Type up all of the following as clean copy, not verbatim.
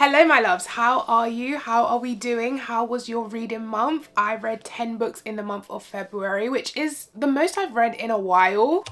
Hello my loves, how are you? How are we doing? How was your reading month? I read 10 books in the month of February, which is the most I've read in a while.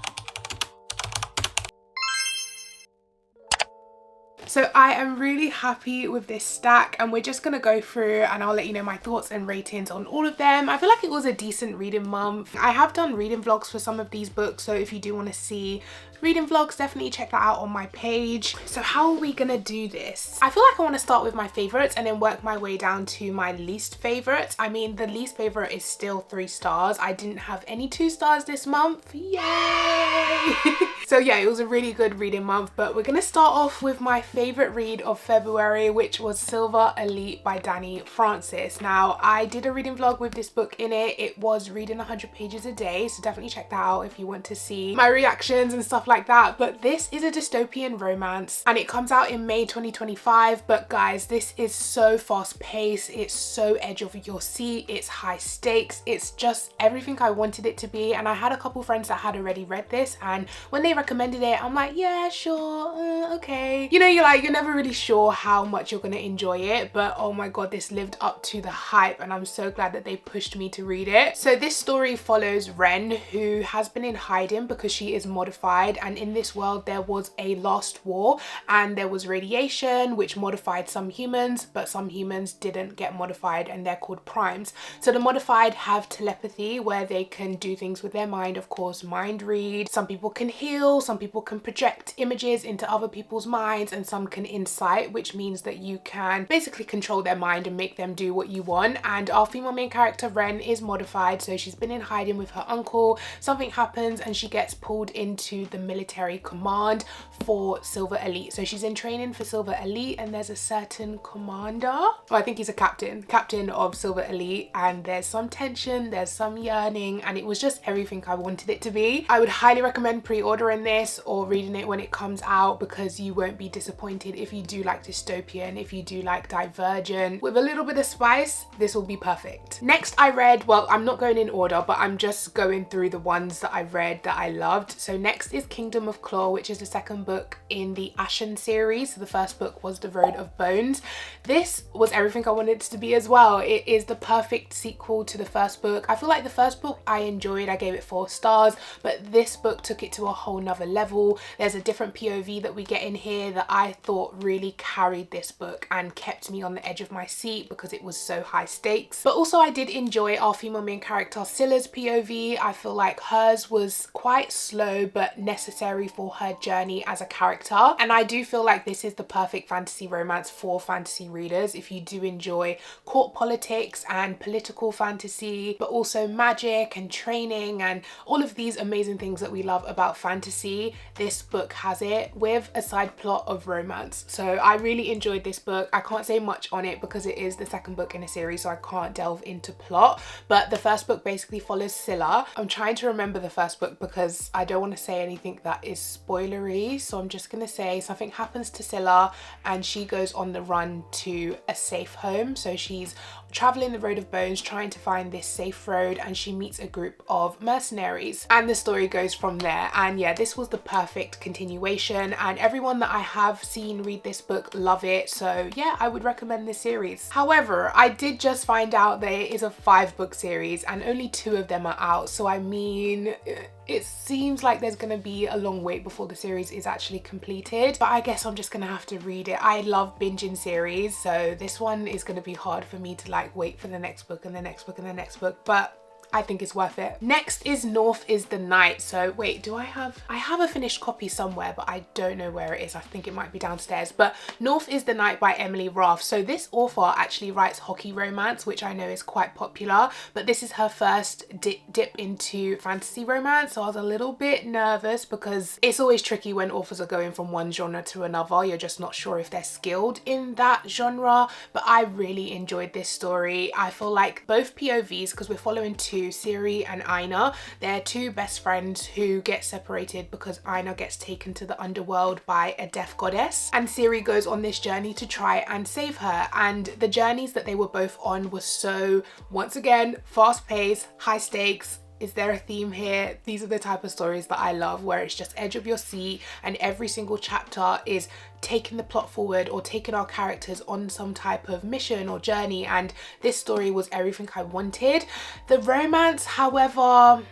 So I am really happy with this stack and we're just gonna go through and I'll let you know my thoughts and ratings on all of them. I feel like it was a decent reading month. I have done reading vlogs for some of these books, so if you do want to see reading vlogs, definitely check that out on my page. So how are we gonna do this? I feel like I want to start with my favorites and then work my way down to my least favorites. I mean, the least favorite is still 3 stars. I didn't have any 2 stars this month. Yay! So yeah, it was a really good reading month, but we're gonna start off with my favorite read of February, which was Silver Elite by Danny Francis. Now, I did a reading vlog with this book in it. It was reading 100 pages a day, so definitely check that out if you want to see my reactions and stuff like that. But this is a dystopian romance and it comes out in May 2025. But guys, this is so fast paced, it's so edge of your seat, it's high stakes, it's just everything I wanted it to be. And I had a couple friends that had already read this, and when they recommended it, I'm like, yeah, sure, okay. You know, you're never really sure how much you're gonna enjoy it, but oh my god, this lived up to the hype and I'm so glad that they pushed me to read it. So this story follows Ren, who has been in hiding because she is modified, and in this world there was a last war and there was radiation which modified some humans, but some humans didn't get modified and they're called primes. So the modified have telepathy where they can do things with their mind, of course, mind read. Some people can heal, some people can project images into other people's minds, and some can insight, which means that you can basically control their mind and make them do what you want. And our female main character Ren is modified, so she's been in hiding with her uncle. Something happens and she gets pulled into the military command for Silver Elite. So she's in training for Silver Elite and there's a certain commander, well, I think he's a captain of Silver Elite, and there's some tension, there's some yearning, and it was just everything I wanted it to be. I would highly recommend pre-ordering this or reading it when it comes out because you won't be disappointed. If you do like dystopian, if you do like divergent with a little bit of spice, this will be perfect. Next I read, well, I'm not going in order, but I'm just going through the ones that I read that I loved. So next is Kingdom of Claw, which is the second book in the Ashen series. So the first book was The Road of Bones. This was everything I wanted it to be as well. It is the perfect sequel to the first book. I feel like the first book I enjoyed, I gave it 4 stars, but this book took it to a whole nother level. There's a different POV that we get in here that I thought really carried this book and kept me on the edge of my seat because it was so high stakes. But also I did enjoy our female main character Scylla's POV. I feel like hers was quite slow but necessary for her journey as a character, and I do feel like this is the perfect fantasy romance for fantasy readers if you do enjoy court politics and political fantasy, but also magic and training and all of these amazing things that we love about fantasy. This book has it with a side plot of romance. So I really enjoyed this book. I can't say much on it because it is the second book in a series, so I can't delve into plot, but the first book basically follows Scylla. I'm trying to remember the first book because I don't want to say anything that is spoilery, so I'm just gonna say something happens to Scylla and she goes on the run to a safe home. So she's traveling the Road of Bones trying to find this safe road, and she meets a group of mercenaries and the story goes from there. And yeah, this was the perfect continuation and everyone that I have seen read this book love it, so yeah, I would recommend this series. However, I did just find out that it is a 5-book series and only 2 of them are out, so I mean, it seems like there's gonna be a long wait before the series is actually completed, but I guess I'm just gonna have to read it. I love binging series, so this one is gonna be hard for me to like wait for the next book and the next book and the next book, but I think it's worth it. Next is North is the Night. So wait, I have a finished copy somewhere, but I don't know where it is. I think it might be downstairs. But North is the Night by Emily Raff. So this author actually writes hockey romance, which I know is quite popular, but this is her first dip into fantasy romance. So I was a little bit nervous because it's always tricky when authors are going from one genre to another. You're just not sure if they're skilled in that genre, but I really enjoyed this story. I feel like both POVs, because we're following 2, Siri and Aina, they're 2 best friends who get separated because Aina gets taken to the underworld by a death goddess, and Siri goes on this journey to try and save her. And the journeys that they were both on was so, once again, fast paced, high stakes. Is there a theme here? These are the type of stories that I love, where it's just edge of your seat and every single chapter is taking the plot forward or taking our characters on some type of mission or journey, and this story was everything I wanted. The romance, however,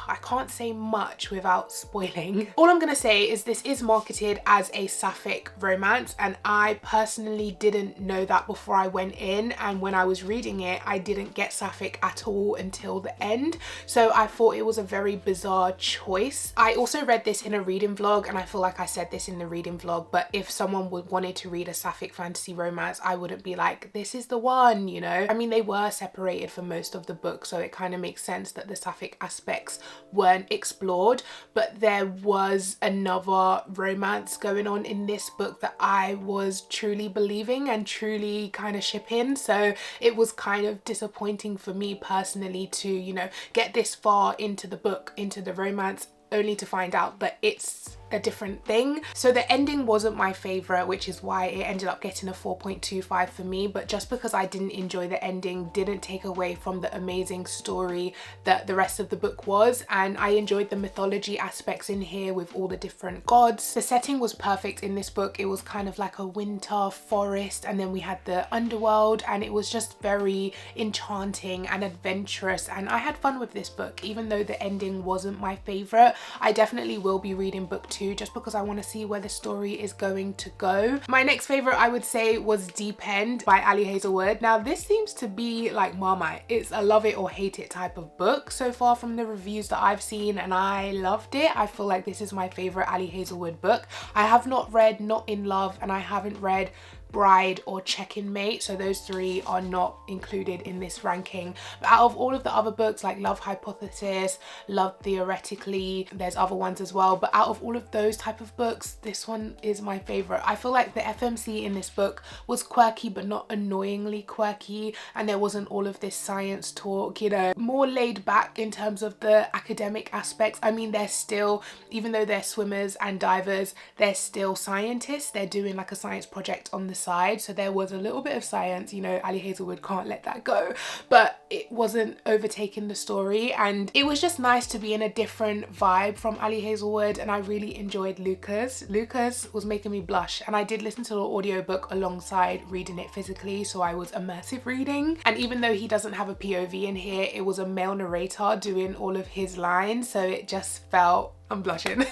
I can't say much without spoiling. All I'm gonna say is this is marketed as a sapphic romance, and I personally didn't know that before I went in, and when I was reading it I didn't get sapphic at all until the end, so I thought it was a very bizarre choice. I also read this in a reading vlog, and I feel like I said this in the reading vlog, but if someone wanted to read a sapphic fantasy romance, I wouldn't be like, this is the one, you know? I mean, they were separated for most of the book, so it kind of makes sense that the sapphic aspects weren't explored, but there was another romance going on in this book that I was truly believing and truly kind of shipping, so it was kind of disappointing for me personally to, you know, get this far into the book, into the romance, only to find out that it's a different thing. So the ending wasn't my favorite, which is why it ended up getting a 4.25 for me, but just because I didn't enjoy the ending didn't take away from the amazing story that the rest of the book was, and I enjoyed the mythology aspects in here with all the different gods. The setting was perfect in this book. It was kind of like a winter forest, and then we had the underworld, and it was just very enchanting and adventurous, and I had fun with this book. Even though the ending wasn't my favorite, I definitely will be reading book 2 just because I want to see where the story is going to go. My next favorite, I would say, was Deep End by Ali Hazelwood. Now this seems to be like Marmite. It's a love it or hate it type of book so far from the reviews that I've seen, and I loved it. I feel like this is my favorite Ali Hazelwood book. I have not read Not in Love, and I haven't read Bride or Check-in Mate, so those 3 are not included in this ranking. But out of all of the other books like Love Hypothesis, Love Theoretically, there's other ones as well, but out of all of those type of books, this one is my favorite. I feel like the FMC in this book was quirky but not annoyingly quirky, and there wasn't all of this science talk, you know, more laid back in terms of the academic aspects. I mean, they're still, even though they're swimmers and divers, they're still scientists. They're doing like a science project on the side, so there was a little bit of science, you know, Ali Hazelwood can't let that go, but it wasn't overtaking the story, and it was just nice to be in a different vibe from Ali Hazelwood, and I really enjoyed Lucas. Lucas was making me blush, and I did listen to the audiobook alongside reading it physically, so I was immersive reading, and even though he doesn't have a POV in here, it was a male narrator doing all of his lines, so it just felt, I'm blushing.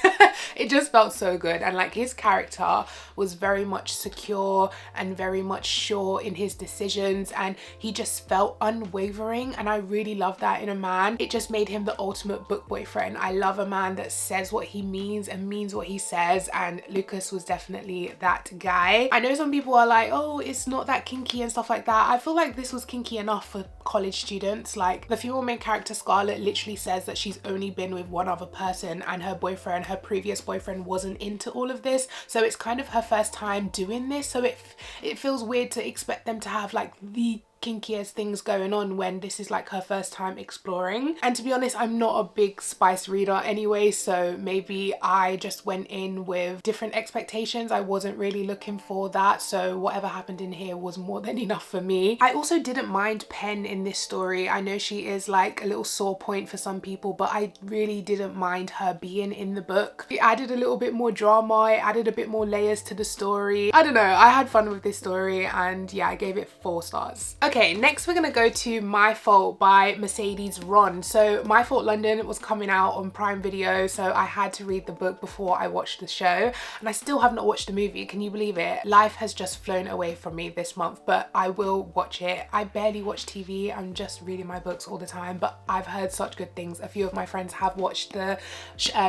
It just felt so good, and like his character was very much secure and very much sure in his decisions, and he just felt unwavering, and I really love that in a man. It just made him the ultimate book boyfriend. I love a man that says what he means and means what he says, and Lucas was definitely that guy. I know some people are like, oh, it's not that kinky and stuff like that. I feel like this was kinky enough for college students. Like the female main character Scarlett literally says that she's only been with one other person, and her boyfriend, her previous boyfriend, wasn't into all of this, so it's kind of her first time doing this, so it feels weird to expect them to have like the kinkiest things going on when this is like her first time exploring. And to be honest, I'm not a big spice reader anyway, so maybe I just went in with different expectations. I wasn't really looking for that, so whatever happened in here was more than enough for me. I also didn't mind Pen in this story. I know she is like a little sore point for some people, but I really didn't mind her being in the book. It added a little bit more drama, it added a bit more layers to the story. I don't know, I had fun with this story, and yeah, I gave it 4 stars. Okay, next we're gonna go to My Fault by Mercedes Ron. So My Fault London was coming out on Prime Video, so I had to read the book before I watched the show, and I still have not watched the movie. Can you believe it? Life has just flown away from me this month, but I will watch it. I barely watch TV, I'm just reading my books all the time, but I've heard such good things. A few of my friends have watched the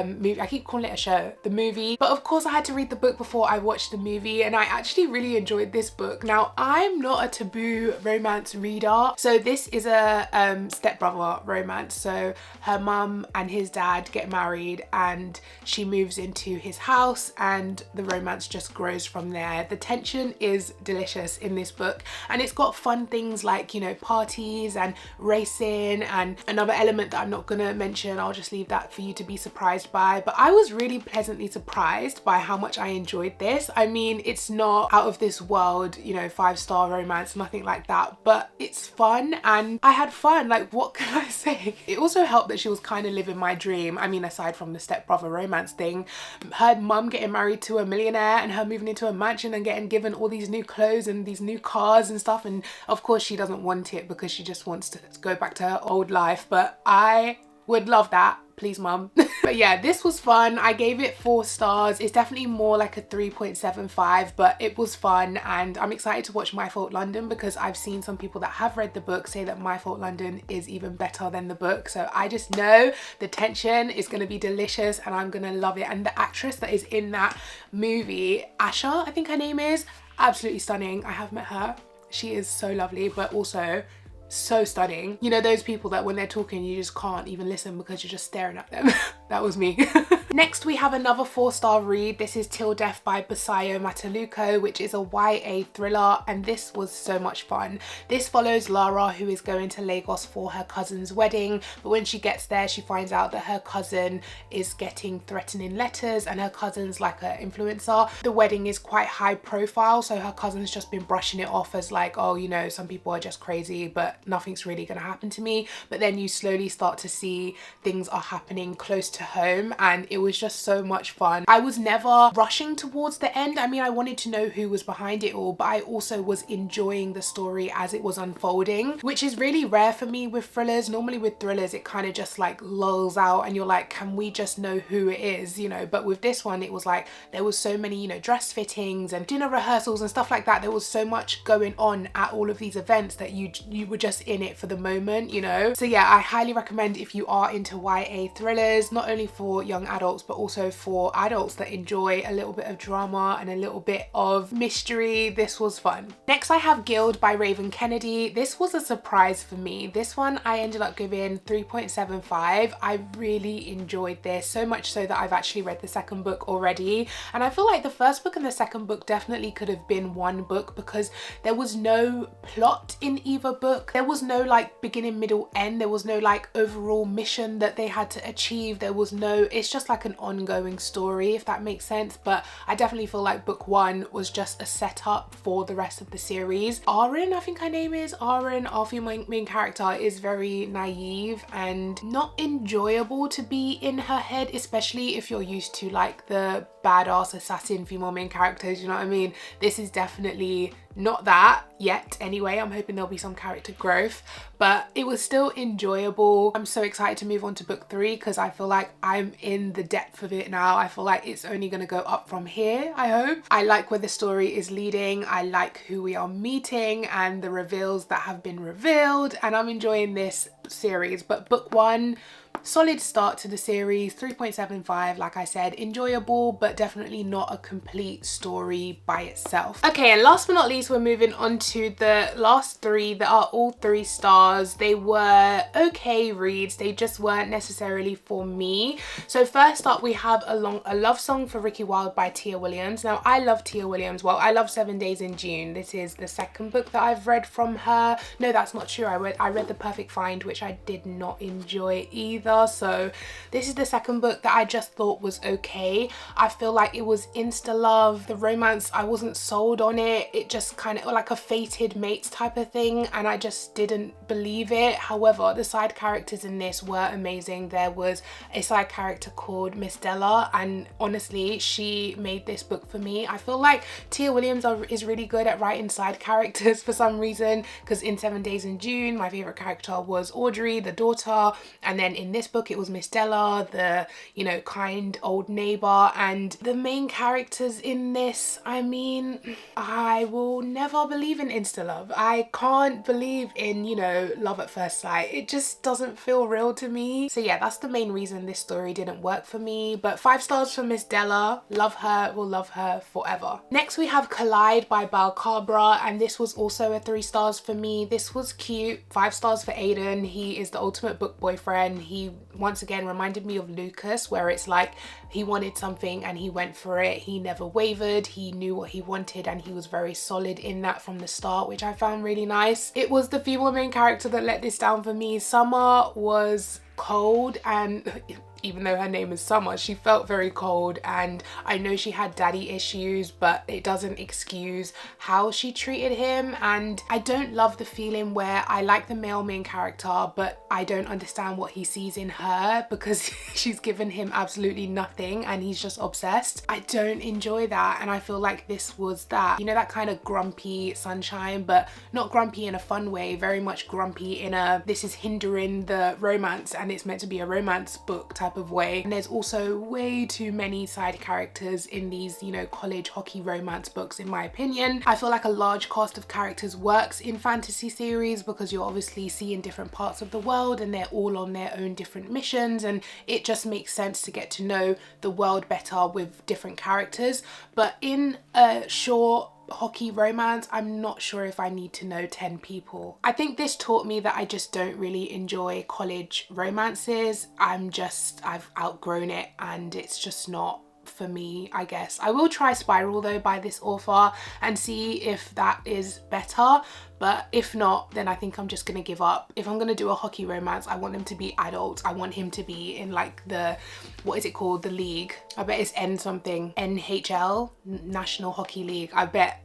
movie. I keep calling it a show, the movie, but of course I had to read the book before I watched the movie, and I actually really enjoyed this book. Now, I'm not a taboo romance reader, so this is a stepbrother romance. So her mum and his dad get married, and she moves into his house, and the romance just grows from there. The tension is delicious in this book, and it's got fun things like, you know, parties and racing, and another element that I'm not gonna mention, I'll just leave that for you to be surprised by. But I was really pleasantly surprised by how much I enjoyed this. I mean, it's not out of this world, you know, 5-star romance, nothing like that, but it's fun and I had fun. Like, what can I say? It also helped that she was kind of living my dream. I mean, aside from the stepbrother romance thing, her mum getting married to a millionaire and her moving into a mansion and getting given all these new clothes and these new cars and stuff, and of course she doesn't want it because she just wants to go back to her old life, but I would love that. Please, mum. But yeah, this was fun. I gave it 4 stars. It's definitely more like a 3.75, but it was fun, and I'm excited to watch My Fault London because I've seen some people that have read the book say that My Fault London is even better than the book. So I just know the tension is going to be delicious and I'm going to love it. And the actress that is in that movie, Asha, I think her name is, absolutely stunning. I have met her. She is so lovely, but also so stunning. You know, those people that when they're talking you just can't even listen because you're just staring at them. That was me. Next we have another 4-star read. This is Till Death by Busayo Matuluko, which is a YA thriller, and this was so much fun. This follows Lara, who is going to Lagos for her cousin's wedding, but when she gets there she finds out that her cousin is getting threatening letters and her cousin's like an influencer. The wedding is quite high profile, so her cousin's just been brushing it off as like, oh, you know, some people are just crazy but nothing's really gonna happen to me. But then you slowly start to see things are happening close to home, and it was just so much fun. I was never rushing towards the end. I mean, I wanted to know who was behind it all, but I also was enjoying the story as it was unfolding, which is really rare for me with thrillers. Normally with thrillers it kind of just like lulls out and you're like, can we just know who it is, you know? But with this one it was like there was so many, you know, dress fittings and dinner rehearsals and stuff like that. There was so much going on at all of these events that you were just in it for the moment, you know? So yeah, I highly recommend if you are into YA thrillers, not only for young adults but also for adults that enjoy a little bit of drama and a little bit of mystery. This was fun. Next I have Gild by Raven Kennedy. This was a surprise for me. This one I ended up giving 3.75. I really enjoyed this, so much so that I've actually read the second book already, and I feel like the first book and the second book definitely could have been one book because there was no plot in either book. There was no like beginning, middle, end. There was no like overall mission that they had to achieve. There was no, it's just like an ongoing story, if that makes sense. But I definitely feel like book 1 was just a setup for the rest of the series. Aaron, I think her name is Aaron, our female main character, is very naive and not enjoyable to be in her head, especially if you're used to like the badass assassin female main characters, you know what I mean? This is definitely not that yet anyway. I'm hoping there'll be some character growth, but it was still enjoyable. I'm so excited to move on to book 3 because I feel like I'm in the depth of it now. I feel like it's only going to go up from here, I hope. I like where the story is leading. I like who we are meeting and the reveals that have been revealed, and I'm enjoying this series. But book 1, solid start to the series, 3.75. like I said, enjoyable but definitely not a complete story by itself. Okay, and last but not least we're moving on to the last 3 that are all 3 stars. They were okay reads, they just weren't necessarily for me. So first up we have a love song for Ricki Wilde by Tia Williams. Now I love Tia Williams. Well, I love 7 Days in June. This is the second book that I've read from her. No, that's not true. I read The Perfect Find, which I did not enjoy either. So this is the second book that I just thought was okay. I feel like it was insta love. The romance, I wasn't sold on it. It just kind of like a fated mates type of thing, and I just didn't believe it. However, the side characters in this were amazing. There was a side character called Miss Della, and honestly she made this book for me. I feel like Tia Williams is really good at writing side characters for some reason, because in 7 Days in June my favorite character was Audrey, the daughter, and then in this book it was Miss Della, the, you know, kind old neighbor. And the main characters in this, I mean, I will never believe in insta love. I can't believe in, you know, love at first sight. It just doesn't feel real to me. So yeah, that's the main reason this story didn't work for me. But 5 stars for Miss Della. Love her, will love her forever. Next we have Collide by Bal Khabra, and this was also a 3 stars for me. This was cute. 5 stars for Aiden. He is the ultimate book boyfriend. He once again reminded me of Lucas, where it's like he wanted something and he went for it. He never wavered. He knew what he wanted and he was very solid in that from the start, which I found really nice. It was the female main character that let this down for me. Summer was cold and even though her name is Summer, she felt very cold. And I know she had daddy issues, but it doesn't excuse how she treated him. And I don't love the feeling where I like the male main character, but I don't understand what he sees in her because she's given him absolutely nothing and he's just obsessed. I don't enjoy that, and I feel like this was that. You know, that kind of grumpy sunshine, but not grumpy in a fun way, very much grumpy in a this is hindering the romance and it's meant to be a romance book type of way. And there's also way too many side characters in these, you know, college hockey romance books, in my opinion. I feel like a large cast of characters works in fantasy series because you're obviously seeing different parts of the world and they're all on their own different missions, and it just makes sense to get to know the world better with different characters. But in a short hockey romance, I'm not sure if I need to know 10 people. I think this taught me that I just don't really enjoy college romances. I've outgrown it and it's just not for me, I guess. I will try Spiral though by this author and see if that is better, but if not, then I think I'm just gonna give up. If I'm gonna do a hockey romance, I want them to be adults. I want him to be in like the, what is it called, the league. I bet it's N something, NHL, National Hockey League. I bet.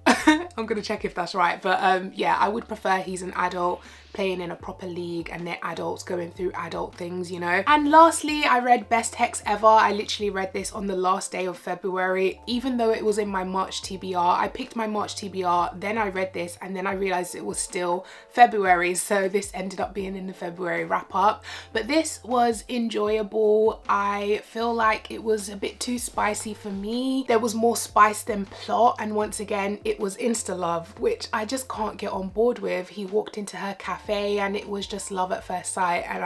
I'm gonna check if that's right, but yeah, I would prefer he's an adult playing in a proper league and they're adults going through adult things, you know. And lastly, I read Best Hex Ever. I literally read this on the last day of February, even though it was in my March TBR. I picked my March TBR, then I read this, and then I realized it was still February, so this ended up being in the February wrap up. But this was enjoyable. I feel like it was a bit too spicy for me. There was more spice than plot, and once again it was insta love, which I just can't get on board with. He walked into her cafe and it was just love at first sight, and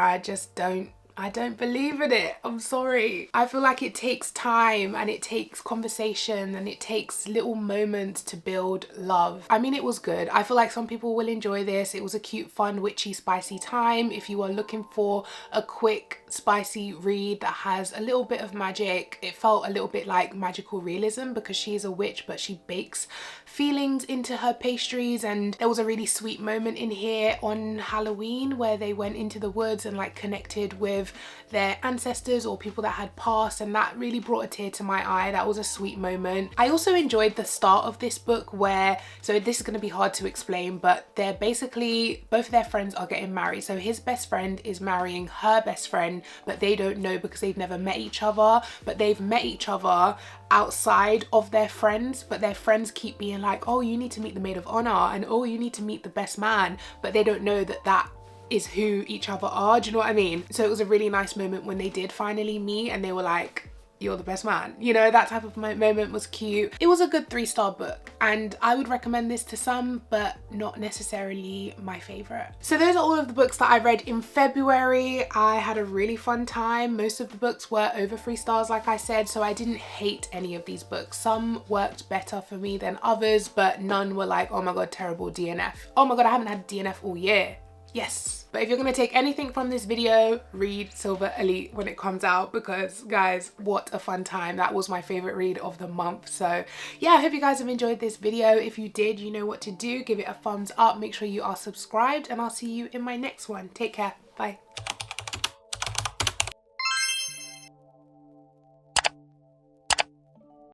I don't believe in it. I'm sorry. I feel like it takes time and it takes conversation and it takes little moments to build love. I mean, it was good. I feel like some people will enjoy this. It was a cute, fun, witchy, spicy time. If you are looking for a quick, spicy read that has a little bit of magic, it felt a little bit like magical realism because she is a witch, but she bakes feelings into her pastries. And there was a really sweet moment in here on Halloween where they went into the woods and like connected with their ancestors or people that had passed, and that really brought a tear to my eye. That was a sweet moment. I also enjoyed the start of this book where, so this is going to be hard to explain, but they're basically, both of their friends are getting married. So his best friend is marrying her best friend, but they don't know because they've never met each other, but they've met each other outside of their friends, but their friends keep being like, oh, you need to meet the maid of honor, and oh, you need to meet the best man, but they don't know that that is who each other are. Do you know what I mean? So it was a really nice moment when they did finally meet and they were like, you're the best man, you know. That type of moment was cute. It was a good 3-star book and I would recommend this to some, but not necessarily my favorite. So those are all of the books that I read in February. I had a really fun time. Most of the books were over 3 stars, like I said, so I didn't hate any of these books. Some worked better for me than others, but none were like, oh my god, terrible DNF. Oh my god, I haven't had DNF all year. Yes. But if you're going to take anything from this video, read Silver Elite when it comes out, because guys, what a fun time. That was my favorite read of the month. So yeah, I hope you guys have enjoyed this video. If you did, you know what to do. Give it a thumbs up. Make sure you are subscribed and I'll see you in my next one. Take care. Bye.